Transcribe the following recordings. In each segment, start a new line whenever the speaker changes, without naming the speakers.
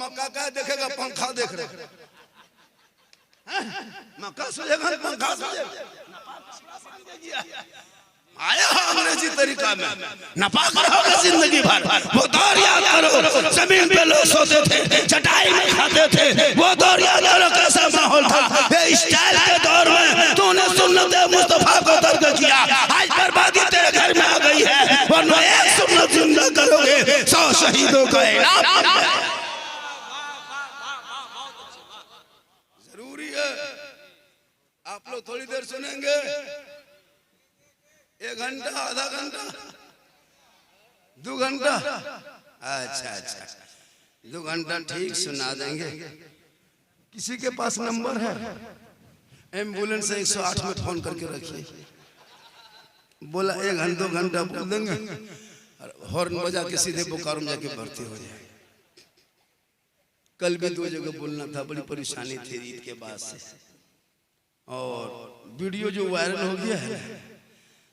मक्का का देखेगा पंखा देख रहे मक्का सोचेगा पंखा आया अंग्रेजी तरीका में नापाक रहोगे जिंदगी भर। वो दौर याद करो, जमीन पे लोग सोते थे, चटाई में खाते थे, वो दौर याद करो कैसा माहौल था। ये स्टाइल के दौर में तूने सुन्नत मुस्तफा को तर्क किया, आज बर्बादी तेरे घर में आ गई है, वरना एक सुन्नत जिंदा करोगे 100 शहीदों का इनाम जरूरी है। आप लोग थोड़ी देर सुनेंगे, 1 घंटा, आधा घंटा, 2 घंटा? अच्छा अच्छा 2 घंटा ठीक सुना देंगे। किसी के पास नंबर है? एम्बुलेंस 108 में फोन करके रखिए। बोला 1 घंटा 2 घंटा बोल देंगे, हॉर्न बजा के सीधे बोकारो में जाके भर्ती हो जाए। कल भी 2 जगह बोलना था, बड़ी परेशानी थी ईद के बाद से। और वीडियो जो वायरल हो गया है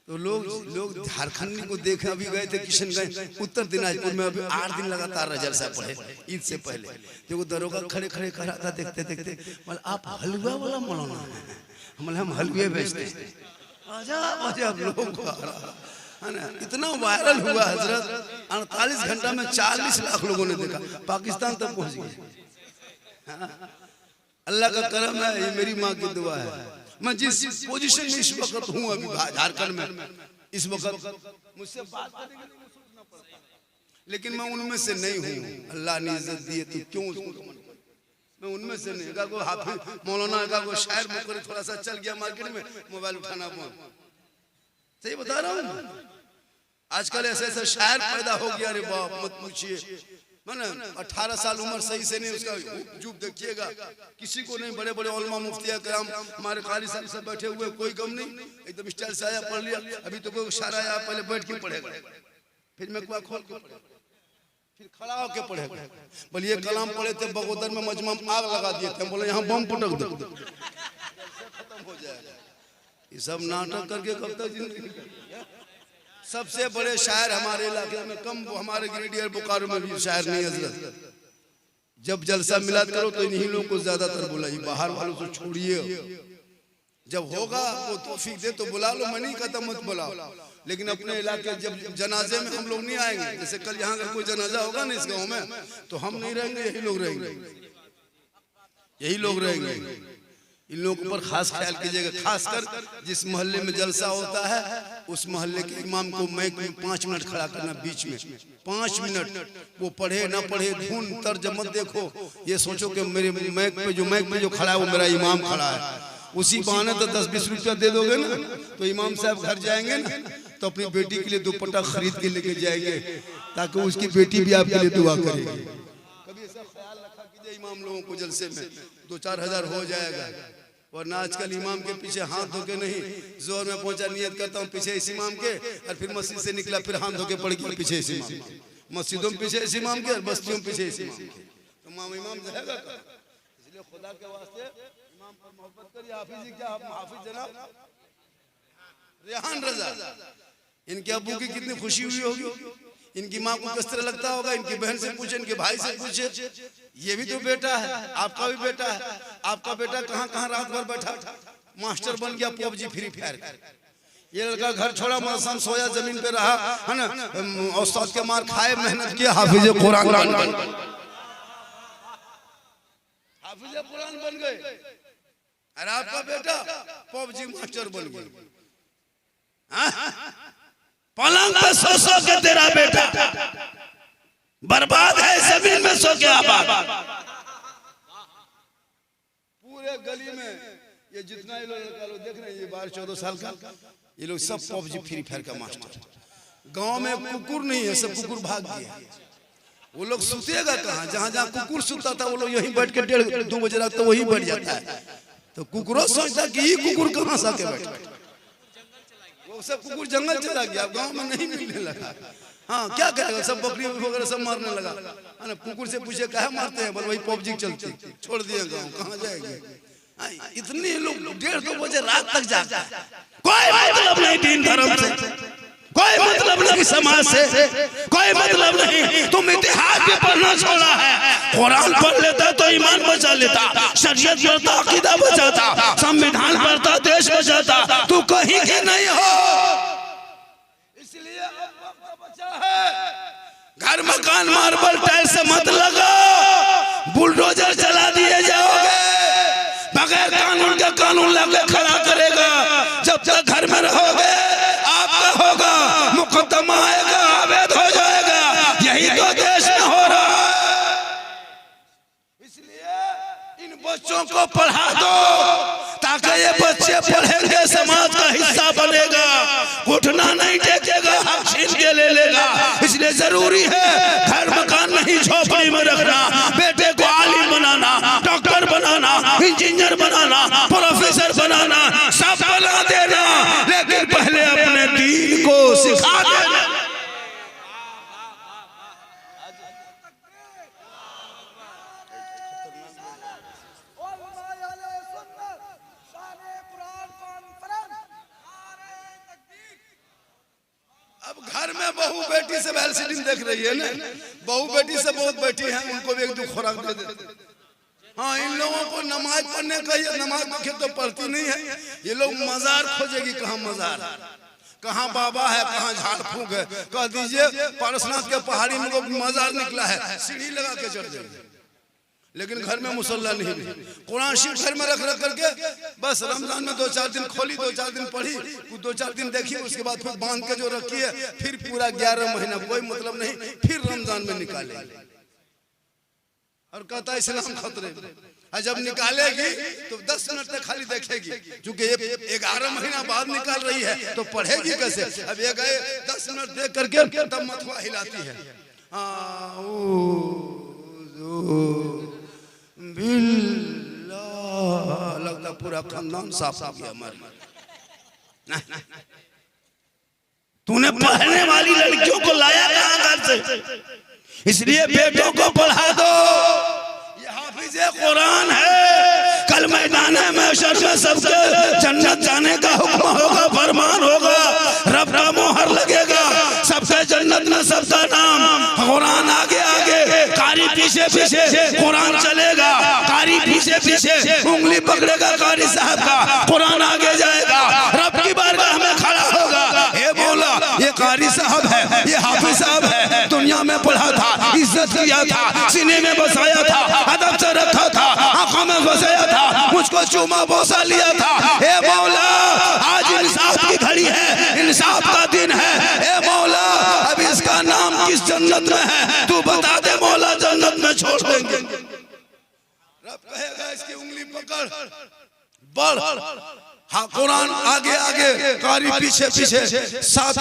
तो लोग झारखंड को देखे। अभी गए थे किशनगंज, उत्तर दिनाजपुर में, अभी 8 दिन लगातार जलसा पढ़े ईद से पहले। जो दरोगा खड़े खड़े खड़ा था, देखते देखते बोले आप हलवा वाला मौलाना है? हम हलवे बेचते हैं। अजब अजब लोग है ना। इतना वायरल हुआ हजरत, 48 घंटा में 40 लाख लोगों ने देखा, पाकिस्तान तक पहुंच गए। अल्लाह का करम है, ये मेरी माँ की दुआ है। मैं जिस पोजीशन में इस वक्त हूँ अभी झारखंड में, इस वक्त मुझसे बात करने के लिए सोचना पड़ता है, लेकिन मैं उनमें से नहीं हूँ। अल्लाह ने इज्जत दी है तो क्यों मैं उनमें से नहीं। को हाफिज मौलाना का को शायर मुकर्री थोड़ा सा चल गया मार्केट में, मोबाइल उठाना सही बता रहा हूँ। आजकल ऐसे ऐसे शायर पैदा हो गया, अरे बाप मत पूछिए। मैंने 18 साल उम्र सही से नहीं उसका जुब देखिएगा, किसी को नहीं। बड़े बड़े उलमा मुफ्तिया कराम हमारे कारी साहब सब बैठे हुए, कोई गम नहीं, एकदम स्टाइल से आया पढ़ लिया। अभी तो कोई इशारा आया, पहले बैठ के पढ़ेगा, फिर मैं कुआ खोल के पढ़ेगा, फिर खड़ा होके पढ़ेगा। बोले ये कलाम पढ़े थे बगोदर में, मजमा में आग लगा दिए थे, बोले यहाँ बम पटक दो, खत्म हो जाएगा। ये सब नाटक करके कब तक जिंदगी। सबसे बड़े शायर हमारे इलाके में कम, हमारे गिरिडीह बोकारो में भी शायर नहीं हजरत। जब जलसा मिलाद करो तो इन्हीं लोगों को ज्यादातर बुलाइए, बाहर वालों को छोड़िए। जब होगा वो तौफीक दे तो बुला लो, मैं नहीं कहता मत बुलाओ, लेकिन अपने इलाके जब जनाजे में हम लोग नहीं आएंगे। जैसे कल यहाँ का कोई जनाजा होगा ना इस गाँव में, तो हम नहीं रहेंगे, यही लोग रहेंगे, यही लोग रहेंगे। इन लोगों पर खास ख्याल कीजिएगा, खासकर जिस मोहल्ले में जलसा होता है उस मोहल्ले के इमाम को माइक में 5 मिनट खड़ा करना, बीच में 5 मिनट। वो पढ़े ना पढ़े, धुन तर्ज मत देखो, ये सोचो कि मेरे माइक पे जो खड़ा है वो मेरा इमाम खड़ा है। उसी बहाने तो 10-20 रुपया दे दोगे ना, तो इमाम साहब घर जाएंगे ना तो अपनी बेटी के लिए दुपट्टा खरीद के लेके जाएंगे, ताकि उसकी बेटी भी आपके लिए दुआ करेगी। कभी ऐसा ख्याल रखा कीजिए इमाम लोगों को, जलसे में 2-4 हज़ार हो जाएगा। वरना आजकल इमाम के पीछे हाथ धोके नहीं, जोर में पहुंचा नियत करता हूँ पीछे इस इमाम के, और फिर मस्जिद से निकला फिर हाथ धोके पड़ गया पीछे इस इमाम। मस्जिदों में पीछे इस इमाम के और बस्तियों में पीछे इस इमाम के, तो इमाम जाएगा। इसलिए खुदा के वास्ते इमाम पर मोहब्बत करिए। हाफिज जी क्या हाफिज जनाब रेहान रजा, इनके अब्बू की कितनी खुशी हुई होगी, इनकी माँ को किस तरह लगता होगा। इनकी बहन से पूछे, इनके भाई से पूछे, ये भी तो बेटा है, आपका भी बेटा है। आपका बेटा कहाँ कहाँ रात भर बैठा, मास्टर बन गया PUBG फ्री फायर। ये लड़का घर छोड़ा, मौसम सोया, जमीन पे रहा है ना, औस्ताद के मार खाए, मेहनत किया, हाफिज कुरान बन गए, हाफिज कुरान बन गए। और आपका बेटा PUBG मास्टर बन गया। पलंग पे सो के तेरा बेटा बर्बाद है, जमीन में सो के आबाद। पूरे गली में ये जितना ये लोग देख रहे हैं, ये 12-14 साल का, ये लोग सब PUBG फ्री फायर का मास्टर। गांव में कुकुर नहीं है, सब कुकुर भाग गया। वो लोग सुतेगा कहाँ, जहाँ जहाँ कुकुर सुता था वो लोग यहीं बैठ के 1:30-2 बजे रात तो वही बैठ जाता है। तो कुकुरों सोचता कि ये कुकुर कहाँ से आके बैठा, वो सब कुकुर जंगल चला गया, गांव में नहीं मिलने लगा। हाँ क्या करेगा, सब बकरी वगैरह सब मारने लगा है ना। कुकुर से पूछे कहा मारते हैं, बोले वही PUBG चलती, छोड़ दिए गांव, कहाँ जाएंगे। इतने लोग 1:30-2 बजे रात तक जागते हैं, कोई मतलब नहीं दीन धर्म से। कोई मतलब नहीं समाज से, कोई मतलब नहीं। तुम इतिहास भी पढ़ना छोड़ा है, कुरान पढ़ लेता तो ईमान बचा लेता, शरीयत पढ़ता अकीदा बचाता, संविधान पढ़ता देश बचाता। तू कहीं के नहीं हो, इसलिए बचा है। घर मकान मार्बल टाइल से मत लगाओ, बुलडोजर चला दिए जाओगे। बगैर कानून के कानून लगे खड़ा करेगा। जब तक घर में रहोगे आपका होगा, मुकदमा आएगा, अवैध हो जाएगा। यही तो देश में हो रहा है। इसलिए इन बच्चों को पढ़ा दो, ताकि ये बच्चे पढ़ेंगे, समाज का हिस्सा बनेगा, घुटना नहीं टेकेगा, हक छीन के ले लेगा। इसलिए जरूरी है घर मकान नहीं झोपड़ी में रखना, बेटे को आलिम बनाना, डॉक्टर बनाना, इंजीनियर बनाना, प्रोफेसर बनाना, सब बना देना, लेकिन पहले अपने दीन को सिखा देना। अब घर में बहू बेटी से एलसीडी देख रही है ना, बहू बेटी से बहुत बैठी है, उनको भी एक दो खुराक दे देते। हाँ, इन लोगों को नमाज पढ़ने का, ये नमाज देखे तो पढ़ती नहीं है। ये लोग मजार खोजेगी, कहाँ मजार, कहाँ बाबा है, कहाँ झाड़ फूक है। कह दीजिए पारसनाथ के पहाड़ी में मजार निकला है, सीढ़ी लगा के चढ़ जाएंगे। लेकिन घर में मुसल्ला नहीं, कुरान शरीफ घर में रख करके बस रमजान में 2-4 दिन खोली, 2-4 दिन पढ़ी, 2-4 दिन देखी, उसके बाद फिर बांध के जो रखी है, फिर पूरा 11 महीना कोई मतलब नहीं, फिर रमजान में निकाले और कहता है इस्लाम खतरे में। और जब निकालेगी तो 10 मिनट तक खाली देखेगी, क्योंकि 11 महीना बाद निकाल रही है तो पढ़ेगी कैसे। अब ये गए 10 मिनट देख करके तब मथुआ हिलाती है, लगता पूरा खानदान साफ हो गया हमारे। तूने पढ़ने वाली लड़कियों को लाया कहां घर से, इसलिए बेटों को पढ़ा दो। ये हाफिज़े कुरान है, कल मैदान महशर में सबके जन्नत जाने का हुक्म होगा, फरमान होगा, रब का मोहर लगेगा, सबके जन्नत में सबका नाम। कुरान आगे आगे, कारी पीछे पीछे, कुरान चलेगा, कारी पीछे पीछे, उंगली पकड़ेगा कारी साहब का, कुरान आगे जाएगा, रब की बारगाह में खड़ा होगा। हे मौला, ये कारी साहब है, ये हाफिज साहब है, दुनिया में पढ़ा था, इज्जत किया था, सीने में बसाया था, अदब से रखा था, आंखों में बसाया था, मुझको चूमा बोसा लिया था। हे मौला, आज इंसाफ की घड़ी है, इंसाफ का दिन है। हे मौला, अब इसका नाम किस जन्नत में है तू बता दे मौला, जन्नत में छोड़ देंगे। रब कहेगा इसकी उंगली पकड़, बढ़। हाँ, कुरान आगे आगे, कारी पीछे पीछे, 7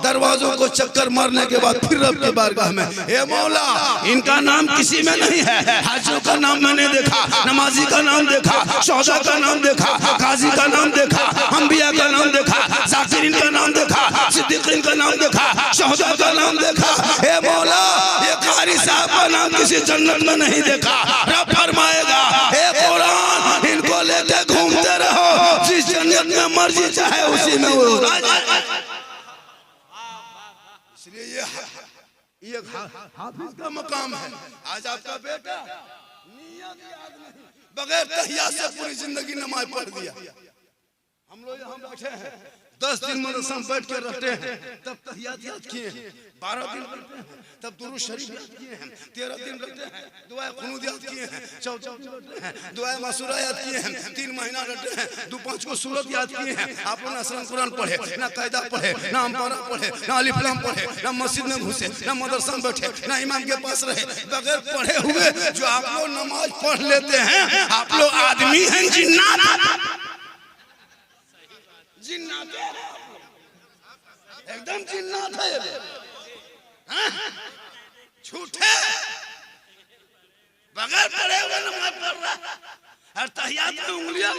दरवाजों को चक्कर मारने के बाद फिर रब की बारगाह में, हे मौला, इनका नाम किसी में नहीं है। हाजियों का नाम मैंने देखा, नमाजी का नाम देखा, शोहदा का नाम देखा, काजी का नाम देखा, अंबिया का नाम देखा, जाकिरीन का नाम देखा, सिद्दीकीन का नाम देखा, शोहदा का नाम देखा। हे मौला, ये कारी साहब का नाम किसी जन्नत में नहीं देखा। रब फरमाएगा, हे कुरान, इनको लेके घूमते रहो, जिस जन्नत में मर्जी चाहे उसी में वो। इसलिए ये हाफिज का मकाम है। आज आपका बेटा नियत याद नहीं, बगैर तहियात से पूरी जिंदगी नमाज पढ़ दिया। हम लोग यहाँ बैठे हैं, 10 दिन मदरसा में बैठ के रहते हैं, तब तहियात याद किए हैं, 12 दिन रहते हैं, तब दुरूद शरीफ याद किए हैं, 13 दिन रहते हैं, दुआ खुनूद याद किए हैं, 14 दिन रहते हैं, दुआ मसूरा याद किए हैं, 3 महीना रहते हैं, 2-5 को सूरत याद किए हैं। आप लोग ना असलन कुरान पढ़े, ना कायदा पढ़े, ना अम्पारा पढ़े, ना अलिफ लाम पढ़े, ना मस्जिद में घुसे, ना मदरसा में बैठे, ना इमाम के पास रहे, बगैर पढ़े हुए जो आप लोग नमाज पढ़ लेते हैं, आप लोग आदमी हैं जिन्नात, जिन्नात एकदम जिन्नात है, झूठे, बगैर पढ़े हुए नमाज पढ़ रहा है, और तहियात में उंगलियां,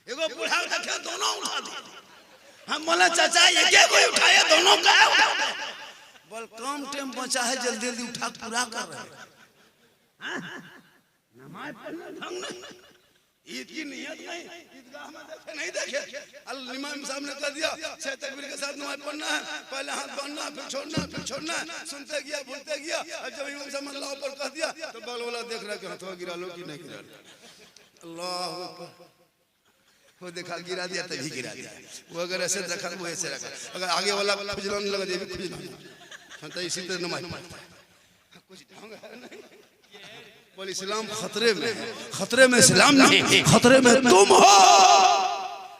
एगो बूढ़ा उठा दोनों उठा दी। हम बोला चाचा ये क्या कोई उठाए, दोनों का उठा, बोल कम टाइम बचा है, जल्दी जल्दी उठा पूरा कर रहे हैं। नमाज पढ़ना ढंग नहीं, ईद की नियत नहीं, ईदगाह में देखे नहीं देखे। अल्लाह इमाम साहब ने कह दिया 6 तकबीर के साथ नमाज पढ़ना है, पहले हाथ बांधना फिर छोड़ना फिर छोड़ना, सुनते गया भूलते गया। और जब इमाम साहब अल्लाह पर कह दिया तो बगल वाला देख रहा कि हाथों गिरा लो कि नहीं गिरा लो। अल्लाह वो देखा गिरा दिया तभी गिरा दिया। वो अगर ऐसे रखा वो ऐसे रखा, अगर आगे वाला खुजलाने लगा ये भी खुजलाने, तो इसी तरह नमाज पढ़ता है। कुछ ढंग है नहीं। बोल इस्लाम खतरे में है, खतरे में इस्लाम नहीं, खतरे में तुम हो।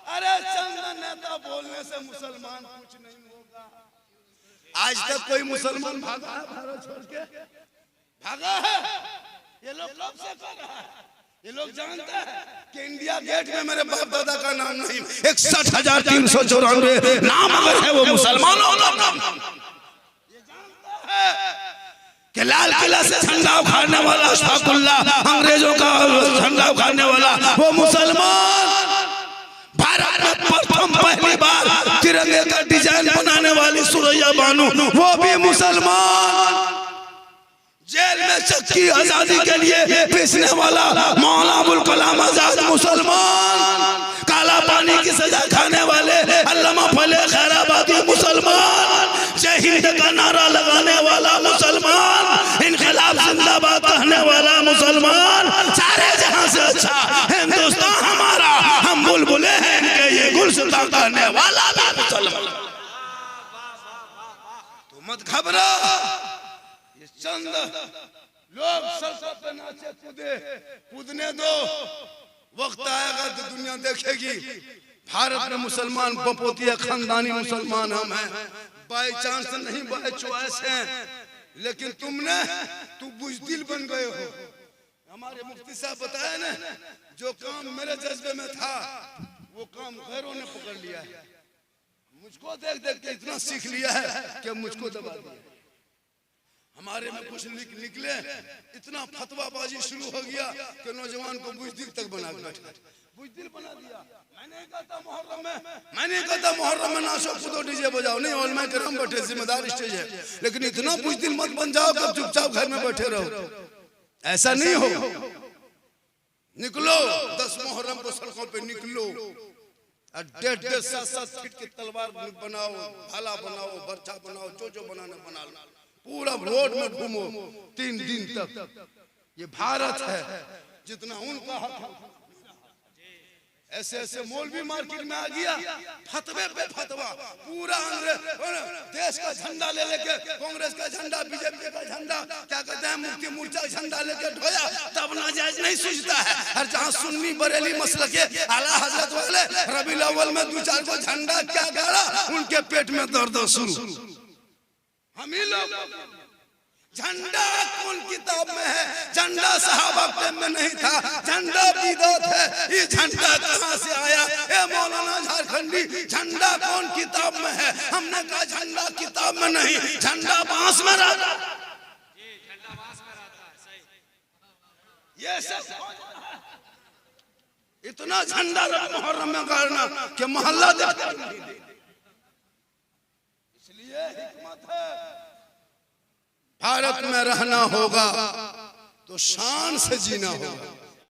अरे चंद नेता बोलने से मुसलमान कुछ नहीं होगा। आज तक कोई मुसलमान भागा है भारत छोड़ के? भागा है? ये लोग कब से कर रहा है? ये लोग जानते हैं कि इंडिया गेट में मेरे बाप दादा का नाम नहीं, 61,394 नाम अगर है वो मुसलमानों का नाम। ये जानता है कि लाल किला से झंडा उखाड़ने वाला अशफाकुल्लाह, अंग्रेजों का झंडा उखाड़ने वाला वो मुसलमान, भारत में प्रथम पहली बार तिरंगे का डिजाइन बनाने वाली सुरैया बानू वो भी मुसलमान, जेल में चक्की आजादी के लिए पीसने वाला मौलाना अबुल कलाम आजाद मुसलमान, काला पानी की सजा खाने वाले अल्लामा फले खैराबादी मुसलमान, जय हिंद का नारा लगाने वाला मुसलमान, इनकलाब जिंदाबाद कहने वाला मुसलमान, सारे जहां से अच्छा हिंदुस्तान हमारा, हम बुलबुले हैं इनके ये गुलसिता कहने वाला भी मुसलमान। तो मत घबरा, ये चंद लोग सड़कों पे नाचे कूदे, कूदने दो, वक्त आएगा तो दुनिया देखेगी। भारत में मुसलमान बपोतिया खानदानी मुसलमान हम हैं, बाय चांस नहीं बाय चॉइस हैं। लेकिन तुमने तू बुजदिल बन गए हो। हमारे मुफ्ती साहब बताया ना, जो काम मेरे जज्बे में था वो काम गैरों ने पकड़ लिया है। मुझको देख देख के इतना सीख लिया है कि मुझको दबा दिया। हमारे में कुछ निकले, इतना फतवाबाजी शुरू हो गया कि नौजवान को बुजदिल तक बना दिया, बुजदिल बना दिया। मैंने कहा था मुहर्रम में नाचो कूदो डीजे बजाओ, नहीं उलमा करम बैठे, जिम्मेदार स्टेज है, लेकिन इतना बुजदिल मत बन जाओ कि चुपचाप घर में बैठे रहो। ऐसा नहीं हो, निकलो 10 मुहर्रम को सड़कों पे निकलो, 1.5 7 फीट की तलवार बनाओ, भाला बनाओ, बर्छा बनाओ, जो बनाने बना लो, पूरा रोड में घूमो 3 दिन तक। ये भारत है, जितना उनका हक है। ऐसे ऐसे मौलवी मार्केट में आ गया, फतवे पे फतवा, पूरा देश का झंडा ले लेके, कांग्रेस का झंडा, बीजेपी का झंडा, क्या कहते हैं मुक्ति मोर्चा झंडा लेके ढोया, तब नाजायज नहीं सूझता है। हर जहाँ सुन्नी बरेली मसलक के आला हजरत वाले रबीउल अव्वल में 2-4 को झंडा क्या गाड़ा, उनके पेट में दर्द शुरू। हम ही लोग झंडा कौन किताब में है? झंडा सहाबा टाइम में नहीं था, झंडा बिदअत है। ये झंडा कहाँ से आया? ए मौलाना झारखंडी, झंडा कौन किताब में है? हमने कहा झंडा किताब में नहीं, झंडा बांस में रहता है। ये सब इतना झंडा मुहर्रम में गाड़ना कि मोहल्ला देखता नहीं। इसलिए हिकमत है, भारत में रहना होगा तो शान से जीना होगा।